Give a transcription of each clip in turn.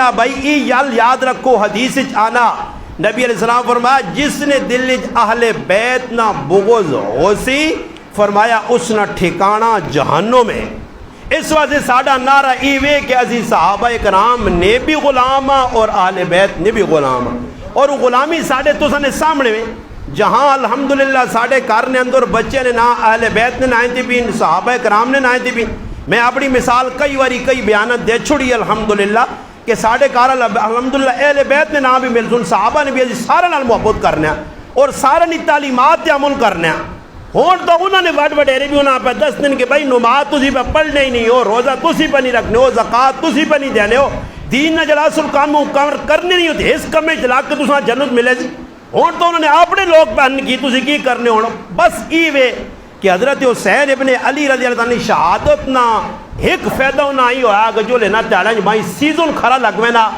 کرنا بھائی یاد رکھو حدیث آنا نبی علیہ السلام فرمایا جس نے دل اہل بیت نہ بغض ہو سی فرمایا اس نہ ٹھکانا جہنم میں. اس واسطے ساڈا نعرہ ایوے کہ اسی صحابہ کرام نے بھی غلام اور اہل بیت نے بھی غلام اور غلامی ساڈے تو سنے سامنے میں جہاں الحمدللہ ساڈے گھر نے اندر بچے نے نہ اہل بیت نے نائنتی پین صحابہ کرام نے نائنتی پین. میں اپنی مثال کئی واری کئی بیانت دے چھڑی الحمدللہ کہ ساڈے گھر الحمدللہ اہل بیت نے نہ بھی مل سن صحابہ نے بھی سارے نال محبت کرنا اور سارے نی تعلیمات تے عمل کرنا. ہون تو انہوں نے وڈ وڈیرے بھی انہوں پہ دس دن کہ بھائی نماز تسی پہ پڑھنے ہی نہیں ہو روزہ تسی پہ نہیں رکھنے ہو زکاة تسی پہ نہیں دینے ہو دین نہ جلا اصل کام کرنے نہیں ہوتے اس کم میں جلا کے تساں جنت ملے سی. ہون تو انہوں نے اپنے لوگ پہن کی تسی کی کرنے ہونا بس ایوے کہ حضرت حسین ابن علی رضی اللہ عنہ شہادت نہ ایک فیدہ نہ ہی ہویا کہ جو لینا تیارا بھائی سیزن کھرا لگوے نا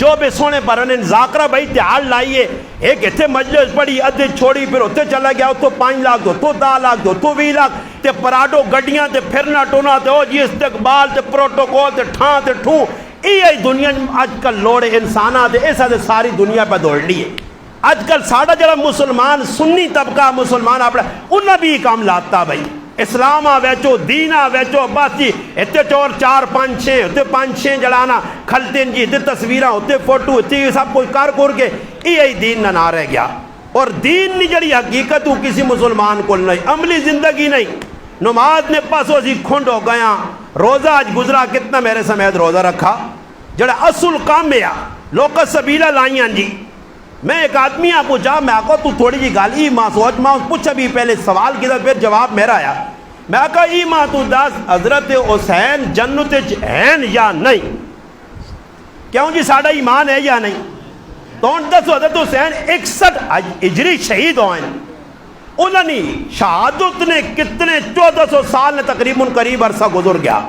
جو بے سونے پر انہیں ذاکرہ بھائی تیار لائیے ایک اتھے مجلس پڑی ادھے چھوڑی پھر اتھے چلا گیا تو 5 لاکھ دو تو 10 لاکھ دو تو 20 لاکھ تے پراڈو گڈیاں تے پھرنا ٹونا تے او جی استقبال تے پروٹوکول تے ٹھان تے ٹھوں یہ دنیا آج کل لوڑے انسانہ تے ایسا تے ساری دنیا پہ دوڑ لیے. آج کل ساڑھا جڑا مسلمان سنی طبقہ مسلمان اپنا انہاں بھی کام لاتا بھائی اسلام ویچو دین ویچو باسی اتنے چور 4 5 6 اتنے 5 6 جڑانا کھلتے جی اتنے تصویریں اتنے فوٹو اتنے سب کچھ کر کے یہی دین نہ رہ گیا. اور دین نہیں جڑی حقیقت وہ کسی مسلمان کو نہیں عملی زندگی نہیں. نماز نے پاسوں سی کھنڈ ہو گیا روزہ آج گزرا کتنا میرے سمیت روزہ رکھا جڑا اصل کام ہے لوگ سبیلہ لائیاں جی. میں ایک آدمی آپ پوچھا میں آقا تو تھوڑی جی گال ای ماں سوچ ماں پوچھا بھی پہلے سوال کیا پھر جواب میرا آیا. میں آقا ای ماں تو دس حضرت حسین جنت ہیں یا نہیں کیوں جی ساڑھا ایمان ہے یا نہیں تو دس حضرت حسین 61 ہجری شہید ہوئے انہوں نے شہادت نے کتنے 1400 سال نے تقریباً قریب عرصہ گزر گیا.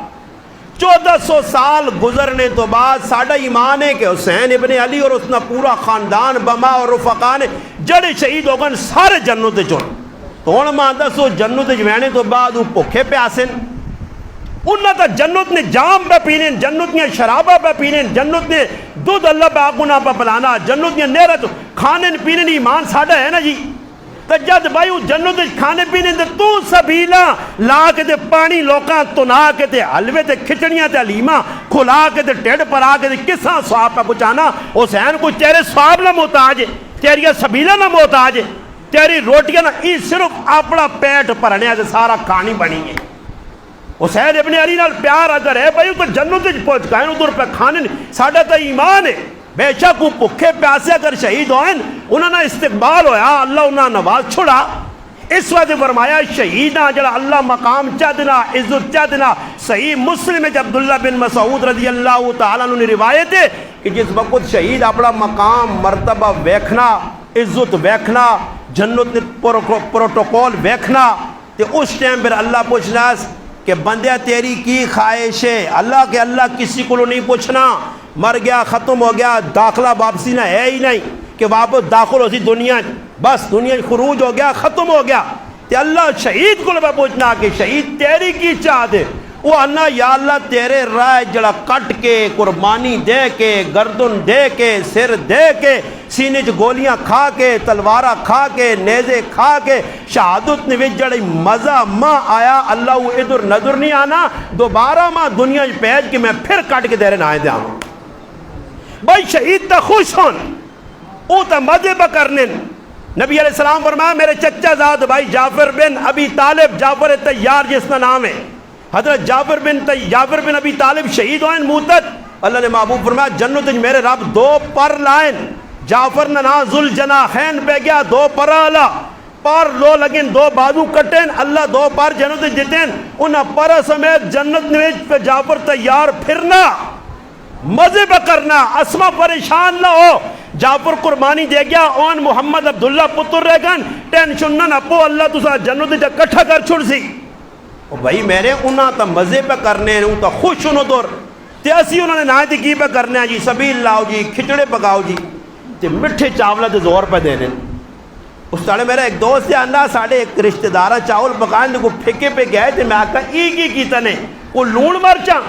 1400 سال گزرنے تو بعد ساڑھا ایمان ہے کہ حسین ابن علی اور اس نے پورا خاندان بما اور رفقا نے جڑے شہید ہو گئے سارے جنت چون تو ان ماں دسو جنت جوینے تو بعد وہ پوکھے پیاسن انہاں تا جنت نے جام پہ پینے جنت نے شرابہ پہ پینے جنت نے دودھ اللہ پہ آگونا پہ پلانا جنت نے نیرت کھانے پینے ایمان ساڑھا ہے نا جی. تو جد بھائی جنت کھانے پینے دے تو سبیلہ لا کے دے پانی لوکاں تنا کے دے حلوے تے کھچڑیاں تے حلیمہ کھلا کے دے ٹیڑ پر آ کے دے کساں سواب پہ پہنچانا حسین کو تیرے سواب نہ محتاج ہے تیری سبیلہ نہ محتاج ہے تیری روٹیاں نہ ای صرف اپنا پیٹ پرنے سے سارا کھانی بنی ہے. حسین ابن علی نال پیار اگر ہے بھائی تو جنت پہنچ گئے ادھر پہ کھانے ساڈا تو ایمان ہے بے شک وہ بھوکے پیاسے اگر شہید ہوئے انہوں نے استقبال ہویا اللہ انہوں نے نواز چھوڑا. اس وقت فرمایا شہیدہ جڑا اللہ مقام چاہدنا عزت چاہدنا صحیح مسلم ہے عبداللہ بن مسعود رضی اللہ تعالیٰ عنہ نے روایت ہے کہ جس وقت شہید اپنا مقام مرتبہ ویکھنا عزت ویکھنا جنت پروٹوکول ویکھنا تو اس ٹائم پھر اللہ پوچھنا کہ بندہ تیری کی خواہش ہے اللہ کہ اللہ کسی کو نہیں پوچھنا مر گیا ختم ہو گیا داخلہ واپسی نہ ہے ہی نہیں کہ واپس داخل ہو سی دنیا بس دنیا خروج ہو گیا ختم ہو گیا تو اللہ شہید کو پوچھنا کہ شہید تیری کی چاہت ہے وہ اللہ یا اللہ تیرے رائے جڑا کٹ کے قربانی دے کے گردن دے کے سر دے کے سینے چ گولیاں کھا کے تلوارہ کھا کے نیزے کھا کے شہادت نے جڑی مزہ ماں آیا اللہ وہ ادھر نظر نہیں آنا دوبارہ ماں دنیا پیج کے میں پھر کٹ کے تیرے نائے دیا ہوں بھائی شہید تا خوش ہون او تا مزے بکرنے نبی علیہ السلام فرمایا میرے چچا زاد بھائی جعفر بن ابی طالب جعفر تیار جس کا نام ہے حضرت جعفر بن ابی طالب شہید ہوئے موتت اللہ نے محبوب فرمایا جنت میرے رب 2 پر لائن جعفر ننا ذل جناحین پہ گیا 2 پر آلہ پر 2 لگن 2 بازو کٹین اللہ 2 پر جنت جتین انہا پر سمیت جنت نویج پہ جعفر تیار پھرنا مزے بکرنا اسما پریشان نہ ہو جعفر قربانی دے گیا اون محمد عبداللہ پتر رہ گن ٹینشن نہ پو اللہ تسا جنت جا کٹھا کر چھوڑ سی بھائی میرے انہاں تا مزے پہ کرنے انہاں تا خوش انہوں دور تے اسی انہوں نے نائے کی پہ کرنے ہیں جی سبیل لاؤ جی کھچڑے پکاؤ جی تے مٹھے چاولہ تے زور پہ دینے اس طرح میرا ایک دوست سے اندھا ساڑھے ایک رشتہ دارہ چاول پکائیں کو پھکے پہ گئے تھے میں آکا ای کی تنے وہ لون مرچاں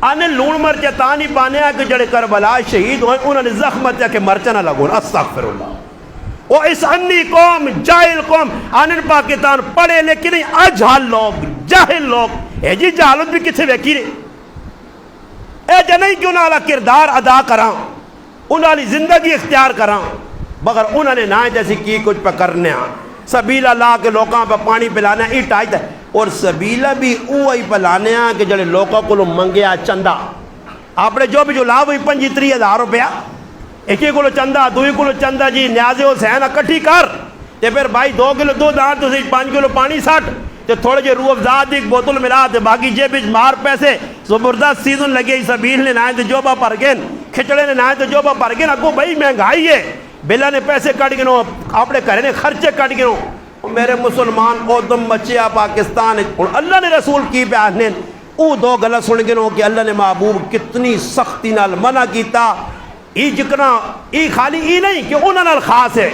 آنے لون مرچ تا نہیں پانے کہ جڑے کربلا شہید ہوئے انہوں نے زخمت کہ مرچہ نہ لگون. استغفر اللہ. وہ اس انی قوم جاہل قوم آنے پاکستان پڑھے لیکن اجہل لوگ جاہل لوگ اے جی جہالت بھی کتھے ویکی رہے اے جنہی کہ انہوں نے کردار ادا کران انہوں نے زندگی اختیار کران مگر انہوں نے نہ جیسی کی کچھ پہ کرنے ہیں. سبیلہ لا کے لوکاں پہ پانی پلانے ہیں ایٹ آئیتا ہے اور سبیلہ بھی اوہی پلانے ہیں کہ جڑے لوکاں کو منگیا چندہ آپ نے جو بھی جو لا وہی 25-30 روپیہ ایک ہی کلو چندہ دوئی کلو چندہ جی نیازے حسین اکٹھی کر تے پھر بھائی 2 کلو دودھ آن تو 5 کلو پانی ساٹھ تے تھوڑے جے روح افزاد ایک بوتل ملا تے باقی جے بیچ مار پیسے زبردست سیزن لگے ہی سبیل نے نائیں تے جوبہ پر گن کھچڑے نے نائیں تے جوبہ پر گن اگو بھائی مہنگائی ہے بلا نے پیسے کٹ گنو اپنے گھر نے خرچے کٹ گنو. میرے مسلمان اودم مچیا پاکستان اور اللہ نے رسول کی بیانے او 2 گلہ سن گنو کہ اللہ نے محبوب کتنی سختی نال منع کیتا. ای جکنا ای خالی ای نہیں کہ انہاں نال خاص ہے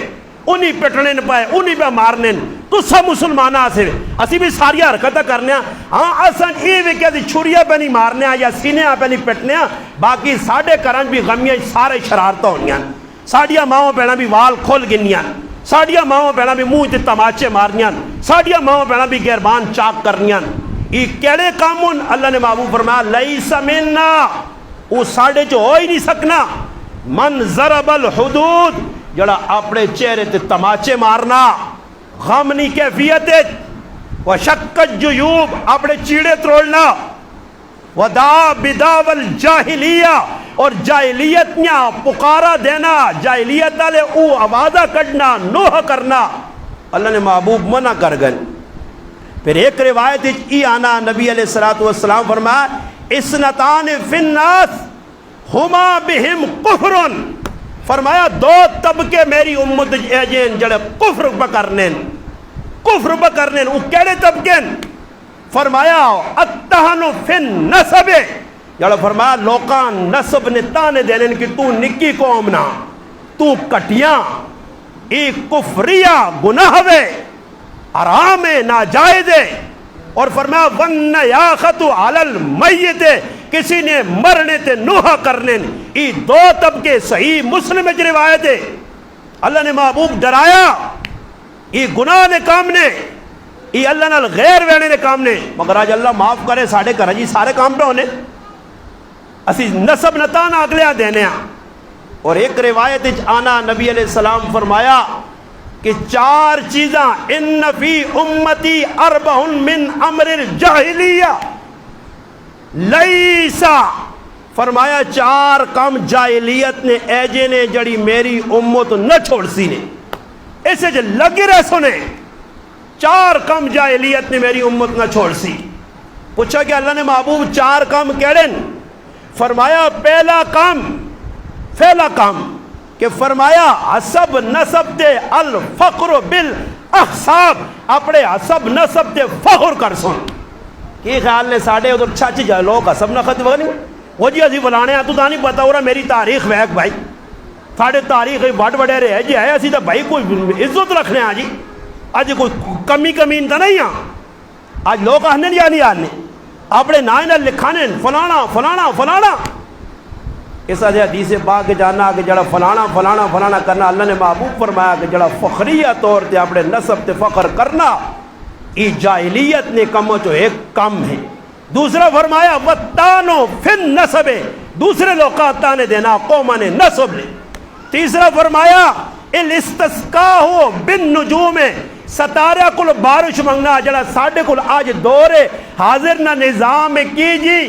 انہی پٹنے نہ پائے انہی پہ مارنے تو سب مسلمانہ سے اسی بھی ساری حرکتہ کرنے ہاں اصلا ای بھی کہ چھوڑیا پہ نہیں مارنے یا سینے پہ نہیں پٹنے باقی ساڑھے کرنج بھی غمیاں سارے شرارتہ ہونیاں ساڑھیا ماہوں پہنا بھی وال کھول گنیاں ساڑھیا ماہوں پہنا بھی منہ تے تماچے مارنیاں ساڑھیا ماہوں پہنا بھی گیربان چاک کرنیاں. ای کیڑے کامون اللہ نے محبوب فرمایا لیس مننا وہ ساڑھے جو ہو ہی نہیں سکنا من ضرب الحدود جڑا اپنے چہرے تے تماچے مارنا غمنی کیفیت وشکت جیوب اپنے چیڑے تروڑنا ودا بداو الجاہلیہ اور جاہلیت نیا پکارا دینا جاہلیت والے او آوازہ کڑنا نوح کرنا اللہ نے محبوب منع کر گن. پھر ایک روایت ای آنا نبی علیہ السلام فرمایا اسنتان فی الناس ہما بہم کفرن فرمایا 2 طبقے میری امت ایجین جڑے کفر بکرنے وہ کیڑے طبقے فرمایا اتہن فی النسب جڑا فرمایا لوکاں نسب نے تانے دینے کہ تو نکی قوم نا تو کٹیاں ای کفریہ گناہ وے حرام ناجائز اور فرمایا وَالنَّيَاخَةُ عَلَى الْمَيِّتِ کسی نے مرنے تے نوحہ کرنے ای 2 طبقے صحیح مسلم کی روایت ہے. اللہ نے محبوب ڈرایا ای گناہ نے کام نے ای اللہ نال غیر وینے نے کام نے مگر آج اللہ معاف کرے ساڑھے کر جی سارے کام پہ ہونے اسی نسب نتانا اگلے دینے ہیں. اور ایک روایت آنا نبی علیہ السلام فرمایا کہ 4 چیزاں ان فی امتی 4 من امر الجاہلیہ لیسا فرمایا 4 کام جاہلیت نے ایجے نے جڑی میری امت نہ چھوڑ سی نے ایسے جو لگی رہ سنے 4 کام جاہلیت نے میری امت نہ چھوڑ سی. پوچھا کہ اللہ نے محبوب 4 کام کیڑے فرمایا پہلا کام کہ فرمایا حسب نسب تے الفقر بالاحساب اپنے حسب نسب تے فخر کر سن. کی خیال نے ساڑھے ادھر چاچی جائے لوگ حسب نسب وغنی وہ جی ازی فلانے ہیں تو نہیں پتا ہو رہا میری تاریخ ویک بھائی ساڑھے تاریخ بڑھ بڑے رہے جی ہے اسی تو بھائی کوئی عزت رکھنے ہیں جی آج کوئی کمی تو نہیں ہیں آج لوگ آنے نہیں آنے اپنے نائن لکھانے فلانا اس حدیث پاک جانا کہ جڑا فلانا کرنا اللہ نے محبوب فرمایا کہ جڑا فخریہ طور تے اپنے نسب تے فخر کرنا ای جاہلیت نے کموں چو ایک کم ہے. دوسرا فرمایا وَتَّانُ فِي النَّسَبِ دوسرے لوگ تانے دینا قومہ نے نسب لے. تیسرا فرمایا الاستسقاء بالنجوم ستارہ کل بارش منگنا جڑا ساڑھے کل آج دورے حاضر نہ نظام کی جی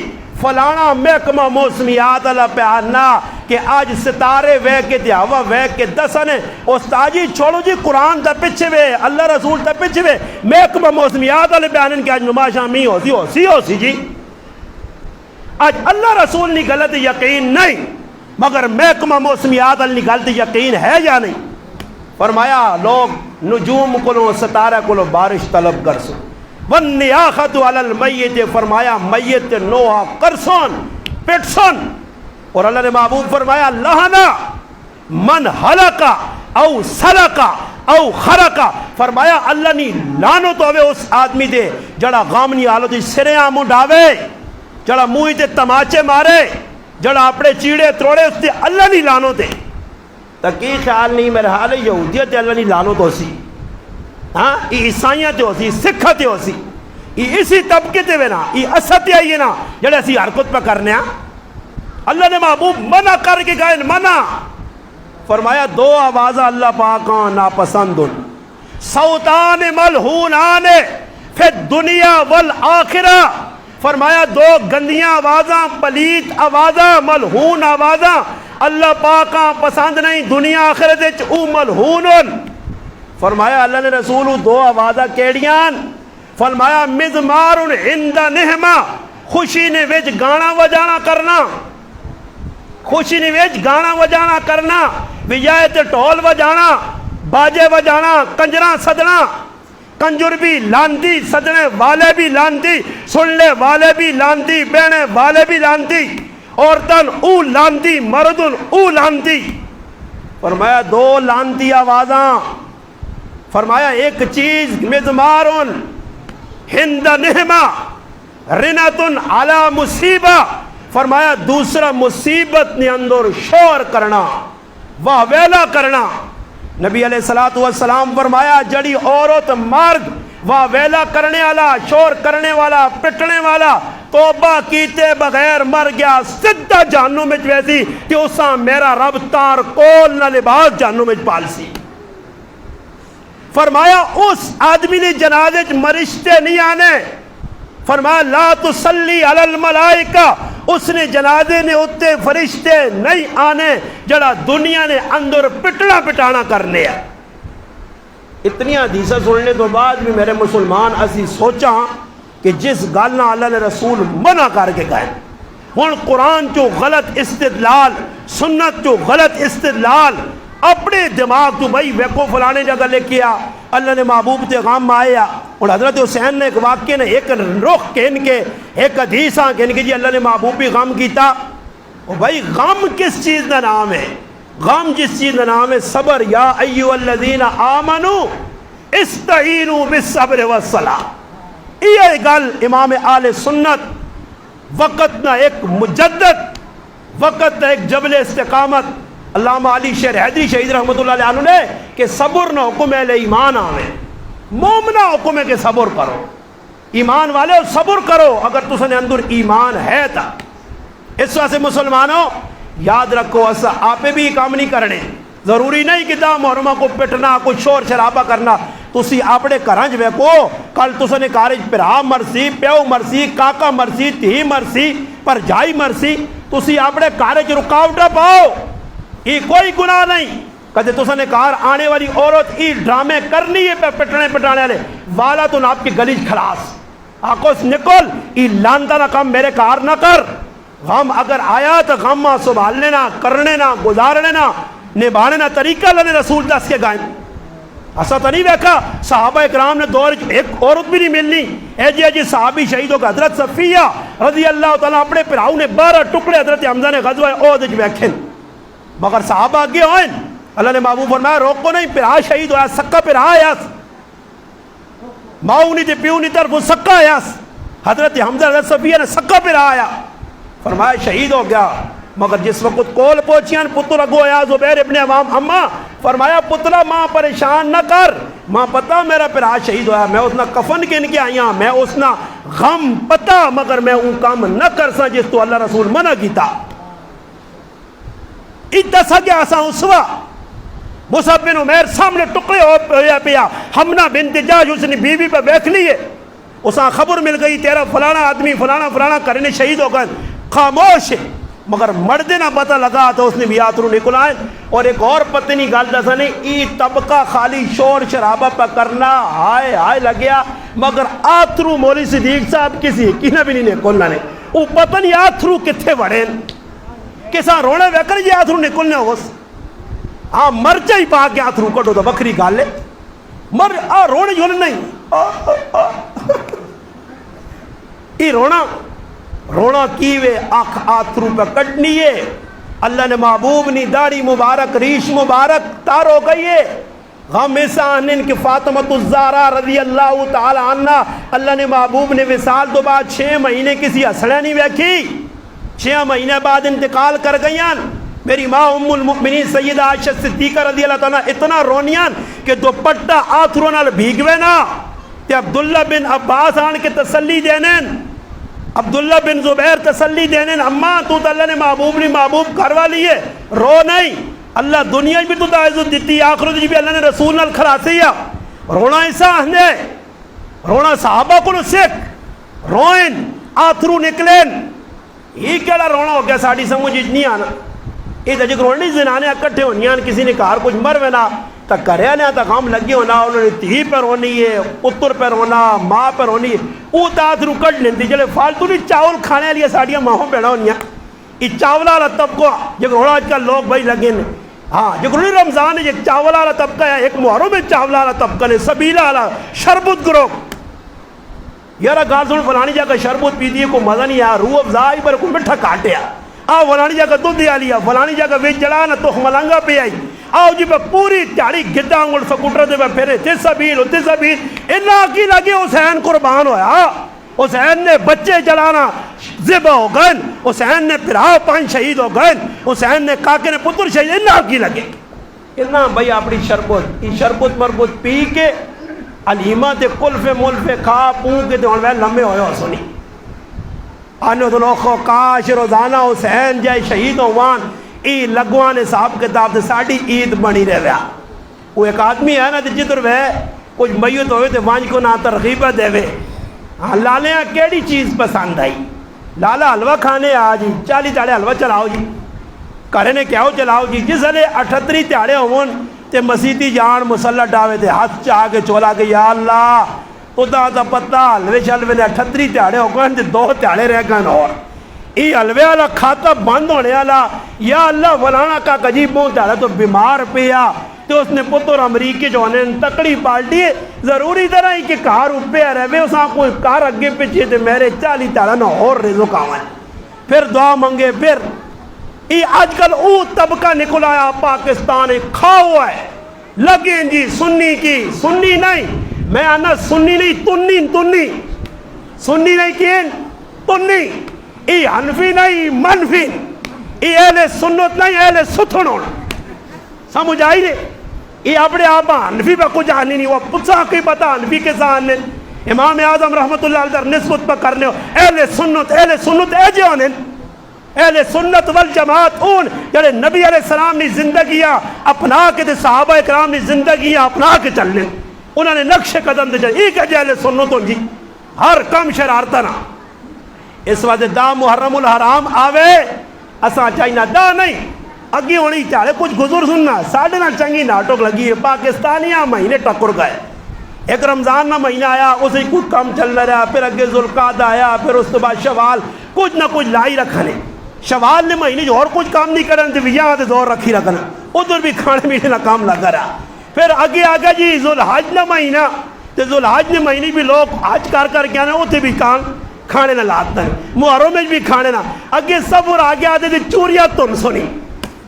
فلانا محکمہ موسمیات اللہ پہ آنا کہ آج ستارے ویک کے ہوا ویک کے دسنے استاجی چھوڑو جی قرآن تا پچھے وے اللہ رسول تا پچھے وے محکمہ موسمیات اللہ پہ آنے کہ آج نماشا می ہو سی جی آج اللہ رسول نے غلط یقین نہیں مگر محکمہ موسمیات اللہ نے غلط یقین ہے یا نہیں. فرمایا لوگ نجوم کلو ستارہ کلو بارش طلب کر سو وَالنِّيَاخَةُ عَلَى الْمَيِّتِ فرمایا میت نوحہ کرسون پٹسون. اور اللہ نے محبوب فرمایا لہنا من حلقہ او سلقہ او خرقہ فرمایا اللہ نے لانو تو ہوئے اس آدمی دے جڑا غامنی حالت سرے آمو ڈاوے جڑا منہ تے تماچے مارے، جڑا اپنے چیڑے تروڑے، اس تے اللہ نہیں لانو تے. تکی خیال نہیں میرے حال ہے یہودیت تے اللہ نہیں لانو تو سی، ہاں یہ عیسائیاں تے ہو سی، سکھا تے ہو سی، یہ اسی طبقے تے وے نا، یہ اسد تے آئیے نا جڑے اسی حرکت پہ کرنے ہیں. اللہ نے محبوب منع کر کے گئے، منع فرمایا دو آوازہ اللہ پاکاں ناپسند ان، صوتان ملعونان فی الدنیا والآخرہ. فرمایا دو گندیاں آوازاں، پلیت آوازاں، ملعون آوازاں اللہ پاکاں پسند نہیں دنیا آخرت وچ، او ملعون. فرمایا اللہ نے رسول دو آوازاں کیڑیاں؟ فرمایا مزمار عند نہما، خوشی نے وچ گانا وجانا کرنا، خوشی نے وچ گانا وجانا کرنا، وجائے تے ٹول وجانا، باجے وجانا، کنجراں سدنا. کنجر بھی لاندی، سدنے والے بھی لاندی، سننے والے بھی لاندی، بہنے والے بھی لاندی، عورتن او لاندی، مردن او لاندی. فرمایا دو لاندی آوازاں. فرمایا ایک چیز مزمارن ہند نہما رنتن علی مصیبہ. فرمایا دوسرا مصیبت نے اندر شور کرنا، واہ ویلا کرنا. نبی علیہ السلام فرمایا جڑی عورت مرد واہ ویلا کرنے والا، شور کرنے والا، پٹنے والا توبہ کیتے بغیر مر گیا سدھا جہنم وچ ویسی کہ اساں میرا رب تار کول نہ لباس جہنم وچ پالسی. فرمایا اس آدمی نے جنازے وچ مرشتے نہیں آنے. فرمایا لا تصلی علی الملائکہ، اس نے جنازے نے اتے فرشتے نہیں آنے جڑا دنیا نے اندر پٹنا پٹانا کرنے. اتنی حدیثیں سننے تو بعد بھی میرے مسلمان اسی سوچا کہ جس گل نہ اللہ نے رسول منع کر کے گئے، ہن قرآن چو غلط استدلال، سنت چو غلط استدلال، اپنے دماغ تو بھائی ویکو فلانے جگہ لے کیا اللہ نے محبوب تے غم آیا. اور حضرت حسین نے ایک واقعے نے ایک رخ کہن کے ایک حدیث کہن کے جی اللہ نے محبوب بھی غم کیتا. او بھائی غم کس چیز کا نام ہے؟ غم جس چیز کا نام ہے صبر. یا ایھا الذین آمنوا استعینوا بالصبر والصلاۃ. یہ گل امام اہل سنت وقت نہ ایک مجدد، وقت نہ ایک جبل استقامت علامہ علی شیر حیدری شہید رحمۃ اللہ علیہ نے کہ صبر نہ حکم اہل ایمان آوے، مومنہ حکم ہے کہ صبر کرو، ایمان والے صبر کرو اگر تسنے اندر ایمان ہے تا. اس واسطے مسلمانوں یاد رکھو اسا آپے بھی کام نہیں کرنے. ضروری نہیں کہ دا محرمہ کو پٹنا، کوئی شور شرابہ کرنا. تسی اپنے گھراں وچ ویکھو کل تسنے کارج بھرا مرسی، پیو مرسی، کاکا مرسی، دھی مرسی، پرجائی مرسی، تسی اپنے کارج رکاوٹاں پاؤ، یہ کوئی گناہ نہیں. کدے تسنے کار آنے والی عورت یہ ڈرامے کرنی ہے پہ پٹنے پٹانے والے والا تو آپ کی گلی خلاص آکو نکل، یہ لانتا نہ کام میرے کار نہ کر. غم اگر آیا تو غم سنبھال لینا، کرنے نہ، گزار لینا، نبھانے نہ طریقہ اللہ نے رسول دس کے گائیں. ایسا تو نہیں دیکھا صحابہ اکرام نے دور ایک عورت بھی نہیں ملنی. اے جی صحابی شہیدوں کا حضرت صفیہ رضی اللہ تعالیٰ اپنے پراؤ نے 12 ٹکڑے حضرت حمزہ نے غزوہ احد وچ ویکھے، مگر صحابہ اگے ہوئے. اللہ نے محبوب فرمایا روکو نہیں، پرا شہید ہوا، سکا پرا آیا، ماؤ نہیں تے پیو نہیں طرف سکا آیا. حضرت حمزہ حضرت صفیہ نے سکا پرا آیا، فرمایا شہید ہو گیا. مگر جس وقت کول پہنچیاں پتر اگو آیا زبیر ابن عوام، اماں فرمایا پترا ماں پریشان نہ کر، ماں پتا میرا پرا شہید ہوا، میں اسنا کفن کن کے آئیاں، میں اسنا غم پتا مگر میں اون کام نہ کر سا جس تو اللہ رسول منع کیتا. اتسا گیا سا اسوا مصعب بن عمیر سامنے ٹکڑے ہو پیا، حمنہ بنت جحش اس نے بیوی پہ بیٹھ لیے، اساں خبر مل گئی تیرا فلانا آدمی فلانا فلانا کرنے شہید ہو گئے. خاموش ہے مگر مردے نہ پتہ لگا تو اس نے بھی آترو نکل آئے. اور ایک اور پتنی گل دسا نہیں، ای طبقہ خالی شور شرابہ پہ کرنا ہائے ہائے لگیا، مگر آترو مولوی صدیق صاحب کسی کی نہ بھی نہیں نکلنا نے. وہ پتہ نہیں آترو کتھے وڑے کسا رونے ویکر جی آترو نکلنے ہوس. ہاں مرچہ ہی پا کے آترو کٹو تو بکری گالے مر رونے جو نہیں ای رونا کیوے آنکھ آترو پہ کٹنی ہے. اللہ نے محبوب نی داڑھی مبارک ریش مبارک تار ہو گئی ہے. غم سانن کہ فاطمۃ الزہرا رضی اللہ تعالی عنہ اللہ نے محبوب نے وصال تو بعد 6 مہینے کسی اسڑے نہیں ویکھی، 6 مہینے بعد انتقال کر گئیاں۔ میری ماں ام المؤمنین سیدہ عائشہ صدیقہ رضی اللہ تعالیٰ اتنا رونیاں کہ دوپٹہ آتھروں نال بھیگوے نا تے عبداللہ بن عباس آن کے تسلی دینن، عبداللہ بن زبیر تسلی دینن، اماں تو اللہ نے محبوب نہیں محبوب کروا لیے، رو نہیں، اللہ دنیا بھی تو عزت دیتی، آخرت بھی اللہ نے رسول نال خلاصی ہے۔ رونا ایسا ہے، رونا صحابہ کو سکھ روئن آتھرو نکلین، یہ کیڑا رونا ہو گیا ساڑی سمجھ نہیں آنا۔ یہ جگ رونی زنانے اکٹھے ہونیاں، کسی نے کار کچھ مر وینا تا کریا نے تا غم لگی ہونا، انہوں نے تھی پر ہونی ہے، پتر پر ہونا، ماں پر ہونی ہے، وہ تاثر کٹ لیندی جلے فالتو نہیں چاول کھانے لیا ساڑیاں ماہوں پیڑا ہونیاں۔ یہ چاولہ رہا طبقہ جگ رونا آج کل لوگ بھائی لگے نے، ہاں جگ رونی رمضان ہے، ایک چاولہ رہا طبقہ ہے، ایک محرم میں چاولہ رہا طبقہ نے، سبیلہ رہا شربت گروہ یارا گاں سن فلانی جا کا شربت پی دیئے کو مزہ نہیں آیا، روح افزائی پر کوئی مٹھا کاٹے آ فلانی جا کا دودھ دیا لیا، فلانی جا کا ویچ جڑانا تو ملنگا پہ آئی، آؤ جی پہ پوری تیاری گدہ انگل سکوٹر دے پہ پھرے تیسا بیل اللہ کی لگے حسین قربان ہویا، حسین نے بچے جلانا ذبح ہو گئے، حسین نے پھرا 5 شہید ہو گئے، حسین نے کاکے نے پتر شہید، اللہ کی لگے اتنا بھئی اپنی شربت یہ شربت مربت پی کے علیمہ تے کلف ملف کھا پون کے دون میں لمبے ہوئے ہو سنی آنے تو لوگوں کاش روزانہ حسین جائے شہید ہووان ای لگوانے صاحب کتاب تے ساڑی عید بنی رہ رہا۔ وہ ایک آدمی ہے نا جدر وہ کچھ میت ہوئے تے وانج کو نہ ترغیبہ دے وے، لالے ہاں کیڑی چیز پسند آئی، لالا حلوہ کھانے آج 40 تاڑے حلوہ چلاؤ جی، کرنے کیا ہو چلاؤ جی، جس لے 38 تاڑے ہون تے مسیحی جان مسلح ڈاوے تے ہاتھ چاہ کے چولا کے یا اللہ خدا دا پتہ حلوے شلوے نے 38 تاڑے ہو گئے تے 2 تاڑے رہ گئے اور ای حلوے والا کھاتا بند ہونے والا، یا اللہ فلانا کا عجیب بہت تاڑا تو بیمار پیا تو اس نے پتر امریکی جو ہونے تکڑی پالٹی ہے ضروری طرح ہی کہ کار اوپے رہے اساں کوئی کار اگے پیچھے تے میرے 40 تاڑا نہ اور رزق آوان، پھر دعا منگے، پھر یہ آج کل او طبقہ نکل آیا پاکستان کھا ہوا ہے، لگیں جی سنی کی، سنی نہیں میں آنا سنی نہیں تنی سنی نہیں کین تنی، یہ حنفی نہیں منفی، یہ اہل سنت نہیں اہل ستھن ہونا، سمجھ آئی نہیں؟ یہ اپنے آپ حنفی پہ کچھ آنی نہیں، وہ پچھا کی پتا حنفی کے سامنے امام اعظم رحمت اللہ علیہ نسبت پہ کرنے ہو، اہل سنت ایجے ہونے، اہل سنت والجماعت اون جڑے نبی علیہ السلام نے زندگیاں اپنا کے تے صحابہ اکرام نے زندگیاں اپنا کے چلنے، انہوں نے نقش قدم دے چلنے، ایک اہل سنت ہوں جی ہر کم شرارتا نہ اس وقت دا محرم الحرام آوے اساں چاہینا دا نہیں اگی ہونی چاہے کچھ گزر سننا ساڑھے نہ چنگی ناٹک لگی ہے، پاکستانیاں مہینے ٹکر گئے، ایک رمضان نہ مہینہ آیا اسے کچھ کم چل رہا، پھر اگے ذوالقعدہ آیا، پھر اس کے بعد شوال، کچھ نہ کچھ لائی رکھنے، شوال نے مہینے جو اور کچھ کام نہیں کرنے تو یہاں تے دور رکھی رکھنا، ادھر بھی کھانے پینے کا کام لگا رہا، پھر آگے آگا جی ذوالحج نہ مہینہ، تو ذوالحج نے مہینے بھی لوگ حج کر کے آنے ہوتے بھی کام کھانے نہ لاتا ہے، محرم میں بھی کھانے نہ، اگے سب اور آگے آتے تھے چوریاں تن سنی،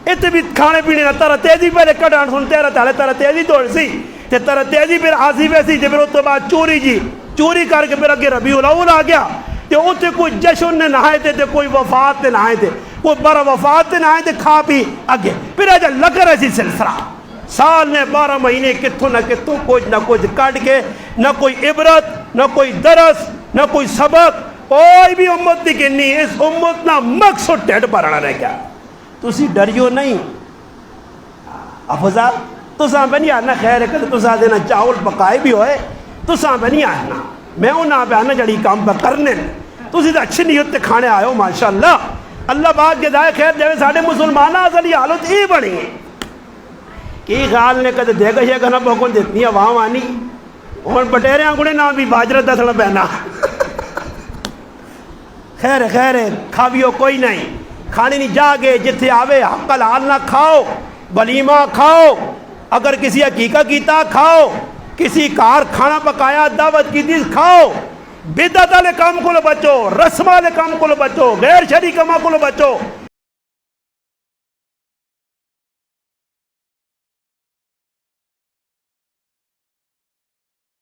اتنے بھی کھانے پینے نہ ترہ تیزی پہلے کٹان سن تیرہ تالے ترہ تیزی توڑ سی، ترہ تیزی پھر آسی ویسی پھر اس تو بعد چوری جی چوری کر کے پھر اگے ربیع الاول آ گیا، تو اتنے کوئی جشن نے نہائے تھے، کوئی وفات نے نہائے تھے، کوئی برا وفات نے نہائے تھے، کھا پی اگے پھر آجا لگ رہے سی سلسلہ، سال نے 12 مہینے کتوں نہ کتوں کچھ نہ کچھ کٹ کے، نہ کوئی عبرت نہ کوئی درس نہ کوئی سبق، کوئی بھی امت نہیں گنی، اس امت نہ مقصد ٹیٹ پڑھنا رہ گیا، تسی ڈریو نہیں افضل تساں بنی آنا خیر ہے کہ تساں دینا چاول پکائے بھی ہوئے تساں بنی آنا میں ہوں نہ پہ آنا جڑی کام پہ کرنے تسی تو اچھی نیت تے کھانے آئے ہو ماشاءاللہ، اللہ باق جزائے خیر دے ساڑھے مسلمانہ اصلی حالت ہی بڑی ہیں کی خیال نے کہتے دے گا یہ گھنا بکن دیتنی عوام آنی اور بٹیرے آنگوڑے نام بھی باجرت دسنا پہنا خیر کھاویو کوئی نہیں، کھانے نہیں جاگے جتھے آوے حق الحال نہ کھاؤ، ولیمہ کھاؤ، اگر کسی حقیقہ کیتا کھاؤ، کسی کار کھانا پکایا دعوت کی تھی کھاؤ، بدعت والے کام کو بچو، رسم والے کام کو بچو، غیر شرعی کام کو بچو،